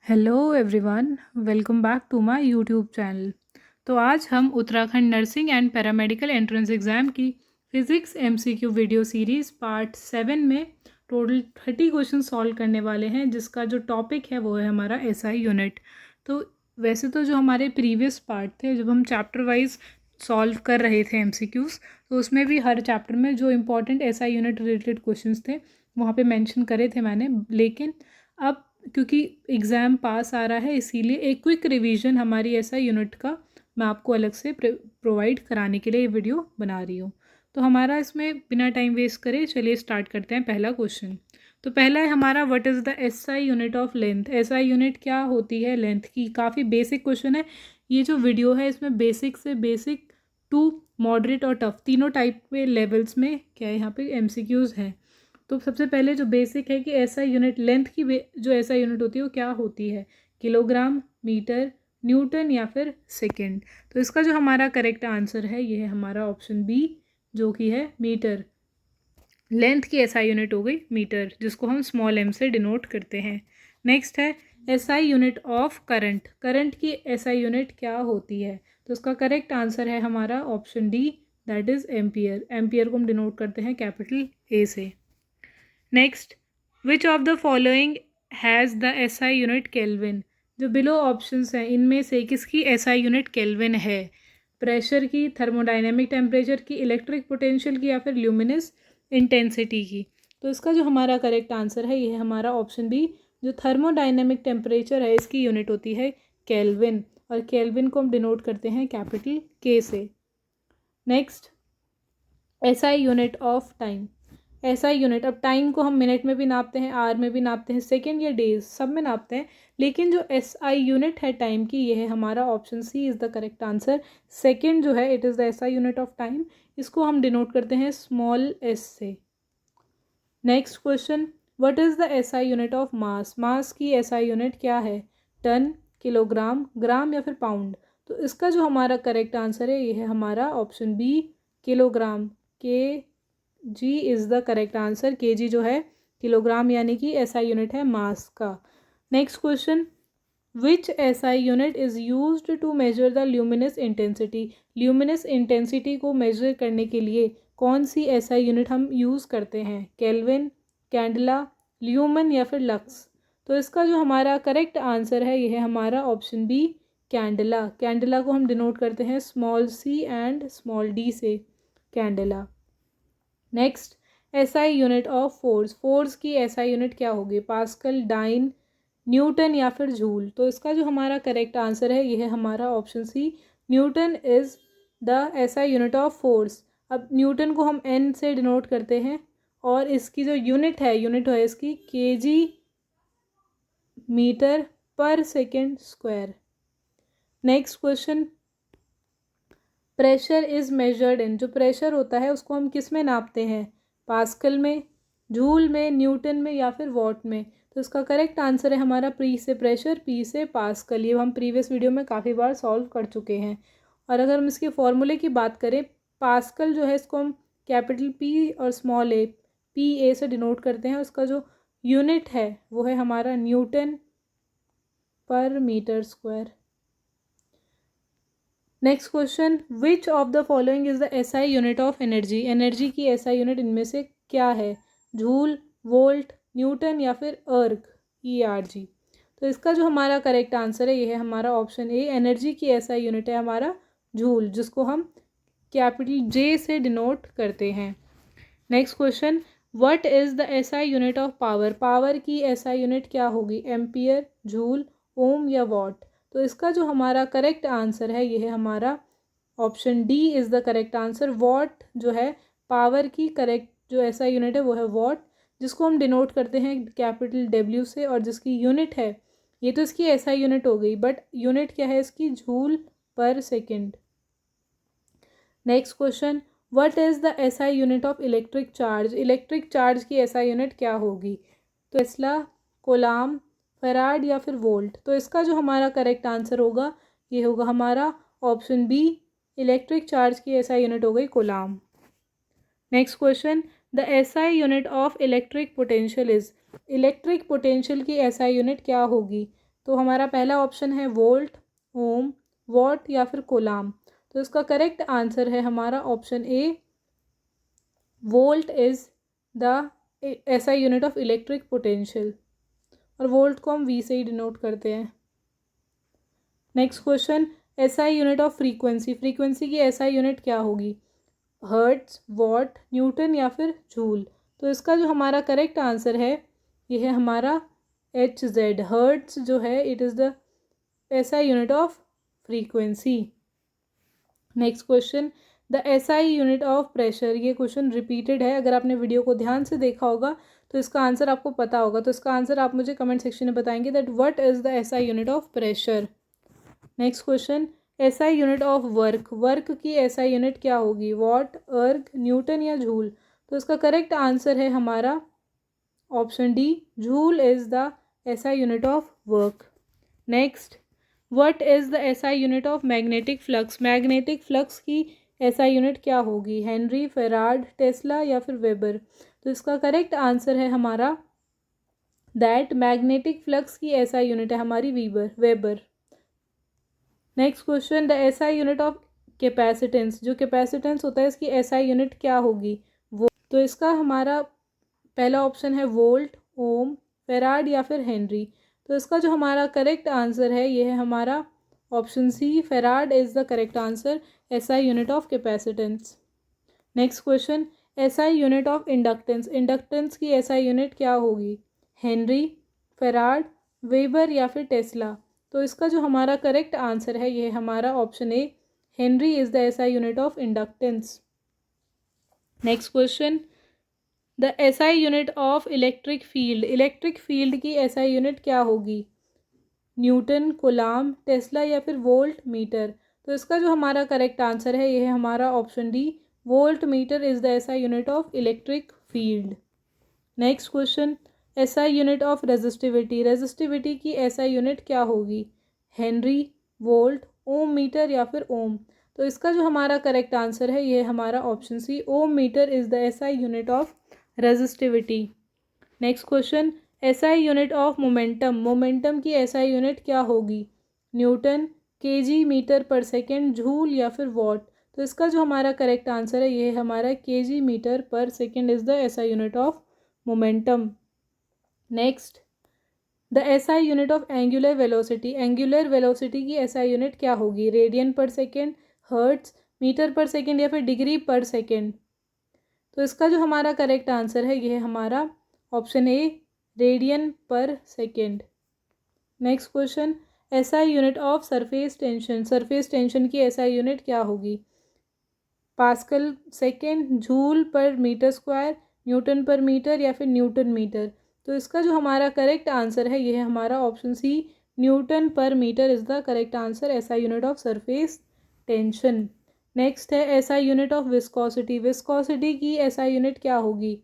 Hello everyone, welcome back to my YouTube channel. तो आज हम Uttarakhand nursing and paramedical entrance exam की physics MCQ video series part 7 में total 30 question solve करने वाले हैं, जिसका जो टॉपिक है वो है हमारा एसआई यूनिट। तो वैसे तो जो हमारे प्रीवियस पार्ट थे, जब हम चैप्टर वाइज सॉल्व कर रहे थे एमसीक्यूज़, तो उसमें भी हर चैप्टर में जो important SI unit related questions थे वहाँ पे मेंशन करे थे मैंने। लेकिन अब क्योंकि एग्ज़ाम पास आ रहा है, इसीलिए एक क्विक रिवीजन हमारी ऐसा यूनिट का मैं आपको अलग से प्रोवाइड कराने के लिए ये वीडियो बना रही हूँ। तो हमारा इसमें बिना टाइम वेस्ट करे चलिए स्टार्ट करते हैं। पहला क्वेश्चन तो पहला है हमारा, what is the SI unit of length. SI unit क्या होती है लेंथ की। काफ़ी बेसिक क्वेश्चन है। ये जो वीडियो है इसमें बेसिक से बेसिक टू मॉडरेट और टफ तीनों टाइप के लेवल्स में क्या है यहाँ पे एमसीक्यूज़ हैं। तो सबसे पहले जो बेसिक है कि एसआई यूनिट लेंथ की जो एसआई यूनिट होती है वो क्या होती है, किलोग्राम, मीटर, न्यूटन या फिर सेकंड। तो इसका जो हमारा करेक्ट आंसर है ये है हमारा ऑप्शन बी, जो कि है मीटर। लेंथ की एसआई यूनिट हो गई मीटर, जिसको हम स्मॉल एम से डिनोट करते हैं। नेक्स्ट है SI unit of current. Current की एसआई यूनिट क्या होती है, तो इसका करेक्ट आंसर है हमारा option D, that is ampere. Ampere को हम डिनोट करते हैं कैपिटल ए से। Next, which of the following has the SI unit kelvin. जो बिलो ऑप्शंस हैं इनमें से किसकी एसआई यूनिट केल्विन है। प्रेशर की, थर्मोडाइनमिक टेम्परेचर की, इलेक्ट्रिक पोटेंशियल की या फिर ल्यूमिनस इंटेंसिटी की। तो इसका जो हमारा करेक्ट आंसर है ये है हमारा ऑप्शन बी, जो थर्मोडाइनमिक टेम्परेचर है इसकी यूनिट होती है केल्विन, और केल्विन को हम डिनोट करते हैं कैपिटल के से। Next, SI unit of time. SI unit, अब टाइम को हम मिनट में भी नापते हैं, आवर में भी नापते हैं, सेकेंड या डेज सब में नापते हैं, लेकिन जो एसआई यूनिट है टाइम की ये है हमारा option C is the correct answer. Second जो है it is the SI unit of time, इसको हम डिनोट करते हैं स्मॉल एस से। Next question, what is the SI unit of mass. Mass की एसआई यूनिट क्या है, टन, किलोग्राम, ग्राम या फिर पाउंड। तो इसका जो हमारा करेक्ट आंसर है ये है हमारा option B, kilogram. K G is the correct answer. K G जो है किलोग्राम यानी कि एसआई यूनिट है मास का। Next question, which SI unit is used to measure the luminous intensity. Luminous intensity को मेजर करने के लिए कौन सी एसआई यूनिट हम यूज़ करते हैं, केल्विन, कैंडला, ल्यूमन या फिर लक्स। तो इसका जो हमारा करेक्ट आंसर है ये है हमारा ऑप्शन बी, कैंडला। कैंडला को हम डिनोट करते हैं small C and small D से, candela. Next, SI unit of force. Force की एसआई यूनिट क्या होगी, पास्कल, डाइन, न्यूटन या फिर जूल। तो इसका जो हमारा करेक्ट आंसर है ये है हमारा option C, newton is the SI unit of force. अब न्यूटन को हम एन से डिनोट करते हैं और इसकी जो यूनिट है इसकी KG metre per second square. Next question, pressure is measured in. जो प्रेशर होता है उसको हम किस में नापते हैं, पास्कल में, जूल में, न्यूटन में या फिर वॉट में। तो इसका करेक्ट आंसर है हमारा पी से प्रेशर, पी से पास्कल। ये हम प्रीवियस वीडियो में काफ़ी बार सॉल्व कर चुके हैं। और अगर हम इसके फॉर्मूले की बात करें, पास्कल जो है इसको हम कैपिटल पी और स्मॉल ए, पी ए से डिनोट करते हैं। उसका जो यूनिट है वो है हमारा न्यूटन पर metre square. Next question, which of the following is the SI unit of energy. Energy की एसआई यूनिट इनमें से क्या है, जूल, वोल्ट, न्यूटन या फिर अर्ग, ERG। तो इसका जो हमारा करेक्ट आंसर है ये है हमारा ऑप्शन ए, एनर्जी की एसआई यूनिट है हमारा जूल, जिसको हम कैपिटल जे से डिनोट करते हैं। Next question, what is the SI unit of power. Power की एसआई यूनिट क्या होगी, एम्पियर, जूल, ओम या वॉट। तो इसका जो हमारा करेक्ट आंसर है ये है हमारा option D is the correct answer. What जो है पावर की करेक्ट जो एसआई यूनिट है वो है वॉट, जिसको हम डिनोट करते हैं कैपिटल डब्ल्यू से, और जिसकी यूनिट है, ये तो इसकी एसआई यूनिट हो गई, बट यूनिट क्या है इसकी, जूल पर second. Next question, what is the SI unit of electric charge. Electric charge की एसआई यूनिट क्या होगी, तो टेस्ला, कोलाम, फैराड या फिर वोल्ट। तो इसका जो हमारा करेक्ट आंसर होगा ये होगा हमारा ऑप्शन बी, इलेक्ट्रिक चार्ज की एसआई यूनिट हो गई coulomb. Next question, the SI unit of electric potential is. Electric potential की एसआई यूनिट क्या होगी, तो हमारा पहला ऑप्शन है वोल्ट, ओम, वॉट या फिर कोलाम। तो इसका करेक्ट आंसर है हमारा option A, volt is the SI unit of electric potential, और वोल्ट को हम वी से ही डिनोट करते हैं। Next question, SI unit of frequency, frequency की एसआई यूनिट क्या होगी? हर्ट्ज, वॉट, न्यूटन या फिर जूल। तो इसका जो हमारा करेक्ट आंसर है ये है हमारा एच जेड। हर्ट्ज जो है it is the SI unit of frequency. Next question, the SI unit of pressure, ये क्वेश्चन रिपीटेड है, अगर आपने वीडियो को ध्यान से देखा होगा तो इसका आंसर आपको पता होगा। तो इसका आंसर आप मुझे कमेंट सेक्शन में बताएंगे that what is the SI unit of pressure. Next question, SI unit of work, work की एसआई यूनिट क्या होगी? वॉट, अर्ग, न्यूटन या जूल। तो इसका करेक्ट आंसर है हमारा option D, joule is the SI unit of work. Next, what is the SI unit of magnetic flux, magnetic flux की एसआई यूनिट क्या होगी? हेनरी, फेराड, टेस्ला या फिर वेबर। तो इसका करेक्ट आंसर है हमारा दैट मैग्नेटिक फ्लक्स की एसआई यूनिट है हमारी weber. Next question, the SI unit of capacitance, जो कैपेसिटेंस होता है इसकी एसआई यूनिट क्या होगी? वो तो इसका हमारा पहला ऑप्शन है वोल्ट, ओम, फेराड या फिर हेनरी। तो इसका जो हमारा करेक्ट आंसर है ये है हमारा option C, farad is the correct answer, SI unit of capacitance. Next question, SI unit of inductance, inductance की एसआई यूनिट क्या होगी? हेनरी, फेराड, वेबर या फिर टेस्ला। तो इसका जो हमारा करेक्ट आंसर है ये हमारा option A, Henry is the SI unit of inductance. Next question, the SI unit of electric field, electric field की एसआई यूनिट क्या होगी? न्यूटन, कोलाम, टेस्ला या फिर वोल्ट मीटर। तो इसका जो हमारा करेक्ट आंसर है ये है हमारा option D, volt meter is the SI unit of electric field. Next question, SI unit of resistivity, resistivity की एसआई यूनिट क्या होगी? हेनरी, वोल्ट, ओम मीटर या फिर ओम। तो इसका जो हमारा करेक्ट आंसर है ये हमारा option C, ohm metre is the SI unit of resistivity. Next question, SI unit of momentum, momentum की एसआई यूनिट क्या होगी? Newton, kg, metre per second, joule या फिर वॉट। तो इसका जो हमारा करेक्ट आंसर है ये हमारा KG metre per second is the SI unit of momentum. Next, the SI unit of angular velocity, angular velocity की एसआई यूनिट क्या होगी? Radian per second, hertz, metre per second या फिर डिग्री पर second. तो इसका जो हमारा करेक्ट आंसर है ये हमारा option A, radian per second. Next question, SI unit of surface tension, surface tension की एसआई यूनिट क्या होगी? Pascal second, joule per metre square, newton पर मीटर या फिर न्यूटन मीटर। तो इसका जो हमारा करेक्ट आंसर है ये है हमारा ऑप्शन सी, न्यूटन पर metre is the correct answer, SI unit of surface tension. Next है SI unit of viscosity, viscosity की एसआई यूनिट क्या होगी?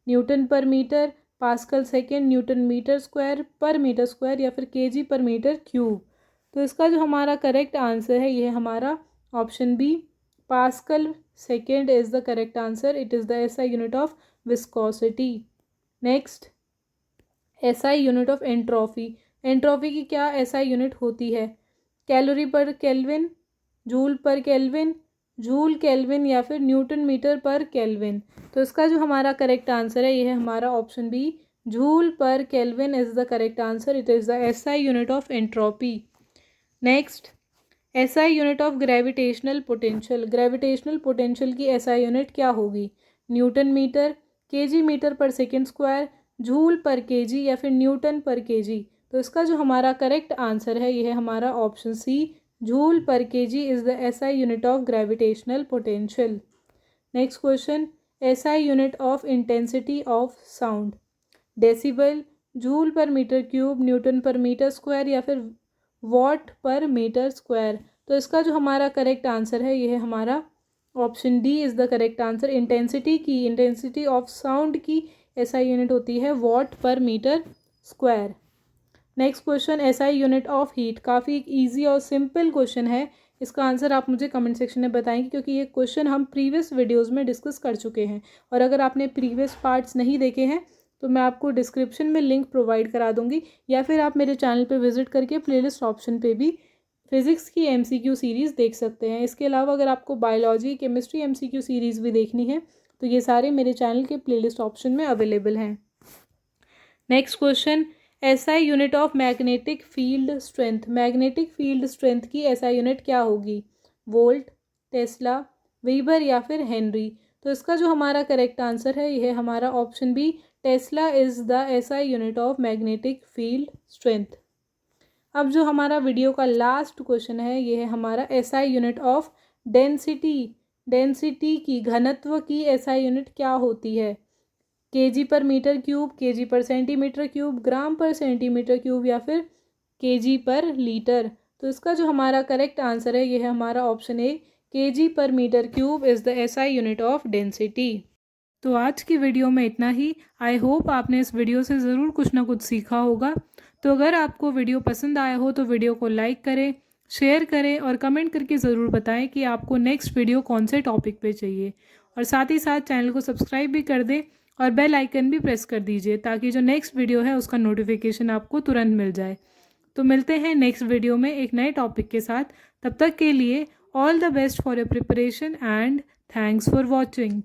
न्यूटन पर metre, pascal second, newton metre square पर मीटर स्क्वायर या फिर केजी पर मीटर क्यूब। तो इसका जो हमारा करेक्ट आंसर है ये हमारा option B, pascal second is the correct answer, it is the SI unit of viscosity. Next, SI unit of entropy, entropy की क्या एसआई यूनिट होती है? Calorie per kelvin, joule per kelvin, joule kelvin या फिर Newton metre पर kelvin. तो इसका जो हमारा करेक्ट आंसर है ये है हमारा option B, joule per kelvin is the correct answer, it is the SI unit of entropy. Next, SI unit of gravitational potential, gravitational potential की एसआई यूनिट क्या होगी? Newton metre, kg metre per second square, joule per kg या फिर Newton पर KG. तो इसका जो हमारा करेक्ट आंसर है ये है हमारा option C, joule per kg is the SI unit of gravitational potential. Next question, SI unit of intensity of sound, decibel, joule per metre cube, newton पर मीटर स्क्वायर या फिर वॉट पर मीटर स्क्वायर। तो इसका जो हमारा correct answer है ये है हमारा option D is the correct answer, intensity की, इंटेंसिटी ऑफ साउंड की एसआई यूनिट होती है watt per metre square. Next question, SI unit of heat, काफ़ी एक ईजी और सिंपल क्वेश्चन है, इसका आंसर आप मुझे कमेंट सेक्शन में बताएंगे क्योंकि ये क्वेश्चन हम प्रीवियस वीडियोज़ में डिस्कस कर चुके हैं, और अगर आपने प्रीवियस पार्ट्स नहीं देखे हैं तो मैं आपको डिस्क्रिप्शन में लिंक प्रोवाइड करा दूँगी, या फिर आप मेरे चैनल पे विज़िट करके प्लेलिस्ट ऑप्शन पे भी फ़िज़िक्स की MCQ सीरीज़ देख सकते हैं। इसके अलावा अगर आपको बायोलॉजी, केमिस्ट्री MCQ सीरीज़ भी देखनी है तो ये सारे मेरे चैनल के प्लेलिस्ट ऑप्शन में अवेलेबल हैं। Next question, SI unit of magnetic field strength. Magnetic field strength की SI यूनिट क्या होगी? वोल्ट, टेस्ला, वीबर या फिर हेनरी। तो इसका जो हमारा करेक्ट आंसर है यह है हमारा option B, tesla is the SI unit of magnetic field strength. अब जो हमारा वीडियो का लास्ट क्वेश्चन है यह है हमारा SI unit of density. Density की, घनत्व की SI यूनिट क्या होती है? kg per metre cube, kg पर सेंटीमीटर क्यूब, ग्राम पर सेंटीमीटर क्यूब या फिर kg पर लीटर। तो इसका जो हमारा करेक्ट आंसर है यह है हमारा option A, kg per metre cube is the SI unit of density. तो आज की वीडियो में इतना ही। आई होप आपने इस वीडियो से ज़रूर कुछ ना कुछ सीखा होगा। तो अगर आपको वीडियो पसंद आया हो तो वीडियो को लाइक करें, शेयर करें और कमेंट करके ज़रूर बताएं कि आपको नेक्स्ट वीडियो कौन से टॉपिक पे चाहिए। और साथ ही साथ चैनल को सब्सक्राइब भी कर दें और बेल आइकन भी प्रेस कर दीजिए ताकि जो नेक्स्ट वीडियो है उसका नोटिफिकेशन आपको तुरंत मिल जाए। तो मिलते हैं नेक्स्ट वीडियो में एक नए टॉपिक के साथ। तब तक के लिए all the best for your preparation and thanks for watching.